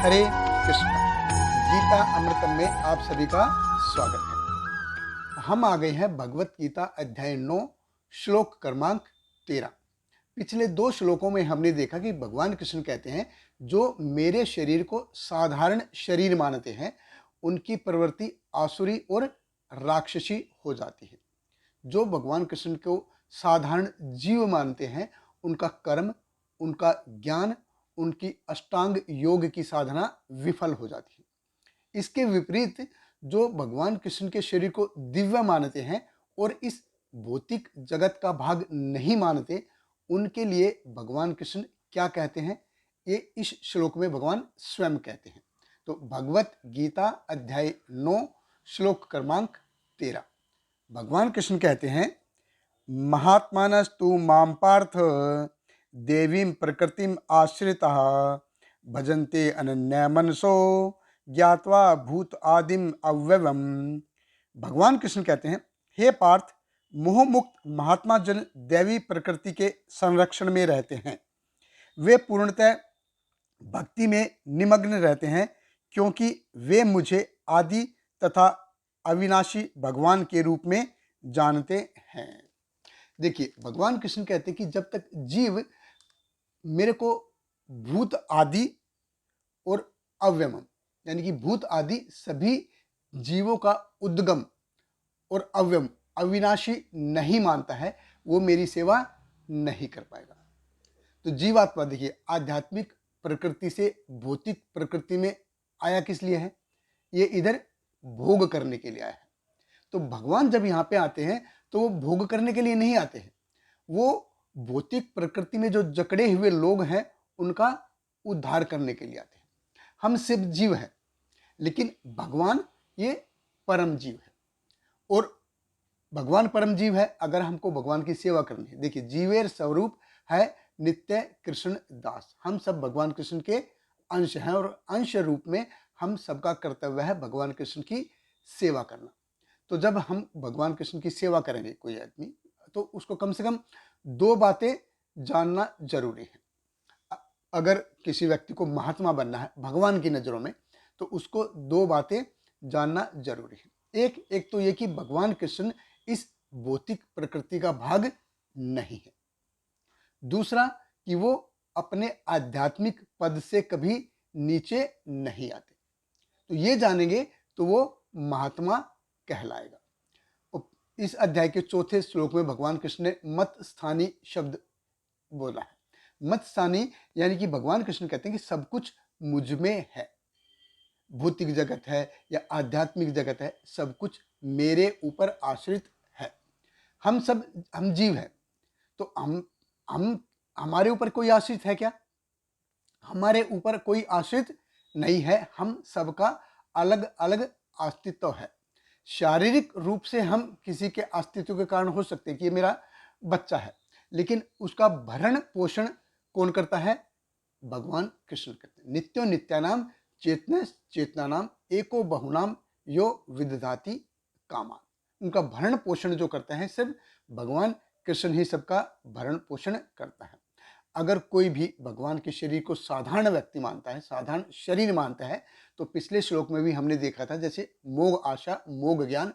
हरे कृष्णा। गीता अमृतम में आप सभी का स्वागत है। हम आ गए हैं भगवत गीता अध्याय 9 श्लोक क्रमांक 13। पिछले 2 श्लोकों में हमने देखा कि भगवान कृष्ण कहते हैं जो मेरे शरीर को साधारण शरीर मानते हैं उनकी प्रवृत्ति आसुरी और राक्षसी हो जाती है। जो भगवान कृष्ण को साधारण जीव मानते हैं उनका कर्म, उनका ज्ञान, उनकी अष्टांग योग की साधना विफल हो जाती है। इसके विपरीत जो भगवान कृष्ण के शरीर को दिव्य मानते हैं और इस भौतिक जगत का भाग नहीं मानते, उनके लिए भगवान कृष्ण क्या कहते हैं ये इस श्लोक में भगवान स्वयं कहते हैं। तो भगवत गीता अध्याय 9 श्लोक क्रमांक 13 भगवान कृष्ण कहते हैं, महात्मानस्तु मां पार्थ देवीं प्रकृतिम आश्रितः भजन्ते अनन्या मनसो ज्ञात्वा भूत आदिम अव्ययम। भगवान कृष्ण कहते हैं, हे पार्थ, मोह मुक्त महात्मा जन दैवी प्रकृति के संरक्षण में रहते हैं। वे पूर्णतः भक्ति में निमग्न रहते हैं क्योंकि वे मुझे आदि तथा अविनाशी भगवान के रूप में जानते हैं। देखिए, भगवान कृष्ण कहते हैं कि जब तक जीव मेरे को भूत आदि और अव्ययम यानी कि भूत आदि सभी जीवों का उद्गम और अव्ययम अविनाशी नहीं मानता है, वो मेरी सेवा नहीं कर पाएगा। तो जीवात्मा देखिए आध्यात्मिक प्रकृति से भौतिक प्रकृति में आया किस लिए है? ये इधर भोग करने के लिए आया है। तो भगवान जब यहाँ पे आते हैं तो वो भोग करने के लिए नहीं आते हैं, वो भौतिक प्रकृति में जो जकड़े हुए लोग हैं उनका उद्धार करने के लिए आते हैं। हम सिर्फ जीव हैं, लेकिन भगवान ये परम जीव है और भगवान परम जीव है। अगर हमको भगवान की सेवा करनी है, देखिए जीवेर स्वरूप है नित्य कृष्ण दास। हम सब भगवान कृष्ण के अंश हैं और अंश रूप में हम सबका कर्तव्य है भगवान कृष्ण की सेवा करना। तो जब हम भगवान कृष्ण की सेवा करेंगे कोई आदमी, तो उसको कम से कम 2 बातें जानना जरूरी है। अगर किसी व्यक्ति को महात्मा बनना है भगवान की नज़रों में, तो उसको 2 बातें जानना जरूरी है। एक तो ये कि भगवान कृष्ण इस भौतिक प्रकृति का भाग नहीं है। दूसरा कि वो अपने आध्यात्मिक पद से कभी नीचे नहीं आते। तो ये जानेंगे तो वो महात्मा कहलाएगा। इस अध्याय के 4थे श्लोक में भगवान कृष्ण ने मत स्थानी शब्द बोला है। मत स्थानी यानी कि भगवान कृष्ण कहते हैं कि सब कुछ मुझ में है। भौतिक जगत है या आध्यात्मिक जगत है, सब कुछ मेरे ऊपर आश्रित है। हम जीव हैं, तो हम हमारे ऊपर कोई आश्रित है क्या? हमारे ऊपर कोई आश्रित नहीं है। हम सबका अलग अलग अस्तित्व है। शारीरिक रूप से हम किसी के अस्तित्व के कारण हो सकते हैं कि ये मेरा बच्चा है, लेकिन उसका भरण पोषण कौन करता है? भगवान कृष्ण करते हैं। नित्यो नित्यानाम चेतन चेतनानाम एको बहुनाम यो विदधाति कामान। उनका भरण पोषण जो करते हैं सिर्फ भगवान कृष्ण ही सबका भरण पोषण करता है। अगर कोई भी भगवान के शरीर को साधारण व्यक्ति मानता है, साधारण शरीर मानता है, तो पिछले श्लोक में भी हमने देखा था जैसे मोग आशा, मोग ज्ञान,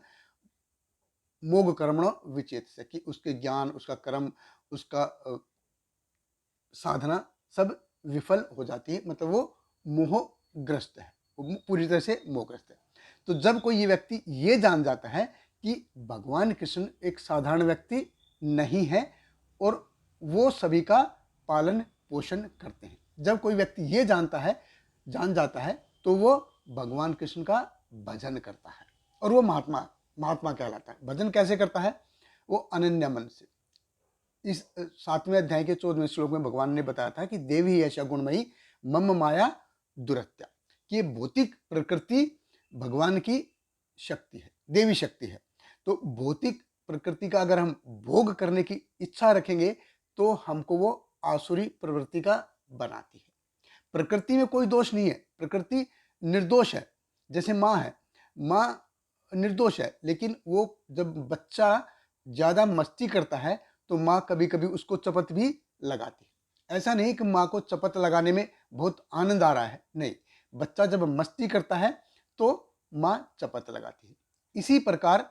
मोग कर्मणो विचेत से, कि उसके ज्ञान, उसका कर्म, उसका साधना सब विफल हो जाती है। मतलब वो मोहग्रस्त है, वो पूरी तरह से मोहग्रस्त है। तो जब कोई ये व्यक्ति ये जान जाता है कि भगवान कृष्ण एक साधारण व्यक्ति नहीं है और वो सभी का पालन पोषण करते हैं, जब कोई व्यक्ति ये जान जाता है तो वो भगवान कृष्ण का भजन करता है और वो महात्मा कहलाता है। भजन कैसे करता है? वो अनन्य मन से। इस 7वें अध्याय के 14वें श्लोक में भगवान ने बताया था कि देवी ऐसा गुणमयी मम माया दुरत्या, कि ये भौतिक प्रकृति भगवान की शक्ति है, देवी शक्ति है। तो भौतिक प्रकृति का अगर हम भोग करने की इच्छा रखेंगे तो हमको वो आसुरी प्रवृत्ति का बनाती है। प्रकृति में कोई दोष नहीं है, प्रकृति निर्दोष है। जैसे माँ है, माँ निर्दोष है, लेकिन वो जब बच्चा ज़्यादा मस्ती करता है तो माँ कभी कभी उसको चपत भी लगाती है। ऐसा नहीं कि माँ को चपत लगाने में बहुत आनंद आ रहा है, नहीं, बच्चा जब मस्ती करता है तो माँ चपत लगाती है। इसी प्रकार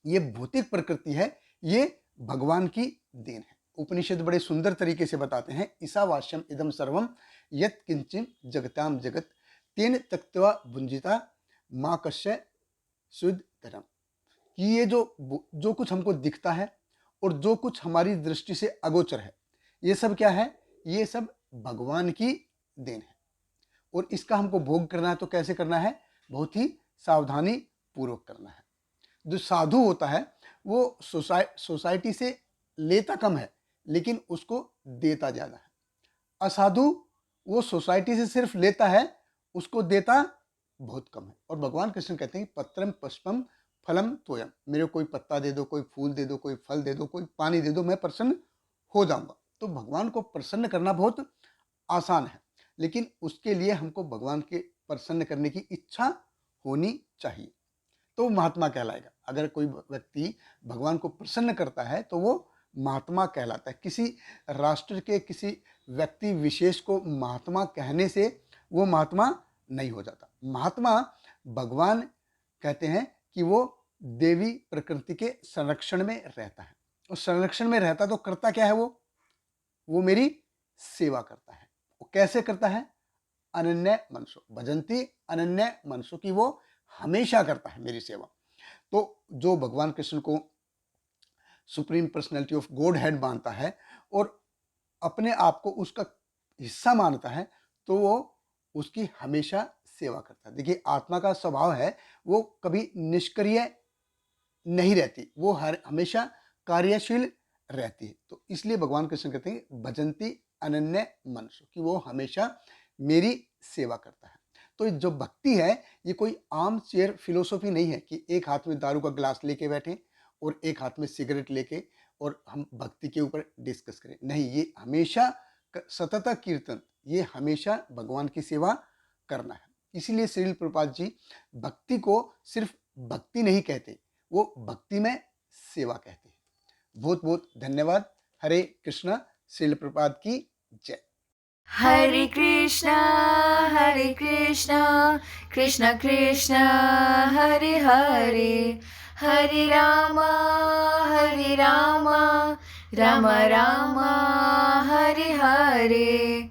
ये भौतिक प्रकृति है, ये भगवान की देन है। उपनिषद बड़े सुंदर तरीके से बताते हैं, ईशावास्यम इदम सर्वम यत् किंचिन जगताम जगत तेन तक्त्वा भुंजिता माँ कश्य शुद्ध धर्म। कि ये जो कुछ हमको दिखता है और जो कुछ हमारी दृष्टि से अगोचर है, ये सब क्या है? ये सब भगवान की देन है। और इसका हमको भोग करना है तो कैसे करना है? बहुत ही सावधानी पूर्वक करना है। जो साधु होता है वो सोसाइटी से लेता कम है लेकिन उसको देता ज्यादा है। असाधु वो सोसाइटी से सिर्फ लेता है, उसको देता बहुत कम है। और भगवान कृष्ण कहते हैं पत्रम पुष्पम फलम तोयम, मेरे कोई पत्ता दे दो, कोई फूल दे दो, कोई फल दे दो, कोई पानी दे दो, मैं प्रसन्न हो जाऊंगा। तो भगवान को प्रसन्न करना बहुत आसान है, लेकिन उसके लिए हमको भगवान के प्रसन्न करने की इच्छा होनी चाहिए, तो वो महात्मा कहलाएगा। अगर कोई व्यक्ति भगवान को प्रसन्न करता है तो वो महात्मा कहलाता है। किसी राष्ट्र के किसी व्यक्ति विशेष को महात्मा कहने से वो महात्मा नहीं हो जाता। महात्मा भगवान कहते हैं कि वो देवी प्रकृति के संरक्षण में रहता है। और संरक्षण में रहता तो करता क्या है? वो मेरी सेवा करता है। वो कैसे करता है? अनन्य मनसो भजंती अनन्य मनसो, की वो हमेशा करता है मेरी सेवा। तो जो भगवान कृष्ण को supreme personality of God head मानता है और अपने आप को उसका हिस्सा मानता है तो वो उसकी हमेशा सेवा करता है। देखिए, आत्मा का स्वभाव है वो कभी निष्क्रिय नहीं रहती, वो हमेशा कार्यशील रहती है। तो इसलिए भगवान कृष्ण कहते हैं भजंती अनन्य मनसो, कि वो हमेशा मेरी सेवा करता है। तो जो भक्ति है ये कोई आम चेयर फिलोसॉफी नहीं है कि एक हाथ में दारू का गिलास लेके बैठे और एक हाथ में सिगरेट लेके और हम भक्ति के ऊपर डिस्कस करें। नहीं, ये हमेशा सतत कीर्तन, ये हमेशा भगवान की सेवा करना है। इसीलिए श्रील प्रभुपाद जी भक्ति को सिर्फ भक्ति नहीं कहते, वो भक्ति में सेवा कहते हैं। बहुत बहुत धन्यवाद। हरे कृष्णा। श्रील प्रभुपाद की जय। हरे कृष्णा कृष्ण कृष्ण हरे हरे, हरे रामा राम राम हरे हरे।